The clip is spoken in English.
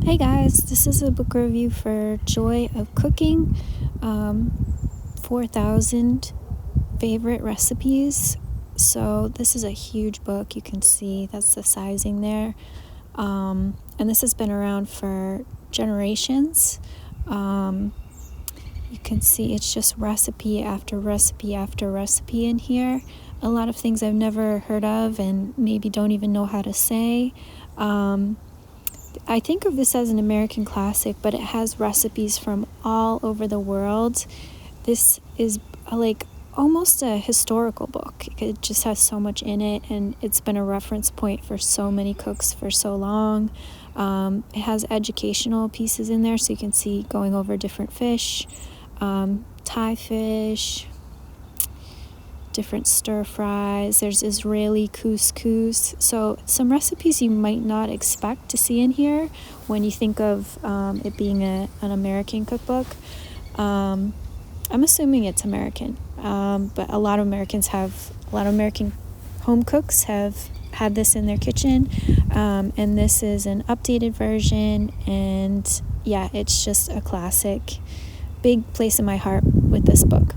Hey guys, this is a book review for Joy of Cooking, 4,000 favorite recipes. So this is a huge book. You can see that's the sizing there. And this has been around for generations. You can see it's just recipe after recipe after recipe in here. A lot of things I've never heard of and maybe don't even know how to say. I think of this as an American classic, but it has recipes from all over the world. This is like almost a historical book. It just has so much in it, and it's been a reference point for so many cooks for so long. It has educational pieces in there, so you can see going over different fish, Thai fish, different stir fries. There's Israeli couscous. So some recipes you might not expect to see in here when you think of it being an American cookbook. I'm assuming it's American, but a lot of American home cooks have had this in their kitchen, and this is an updated version, and yeah, it's just a classic. Big place in my heart with this book.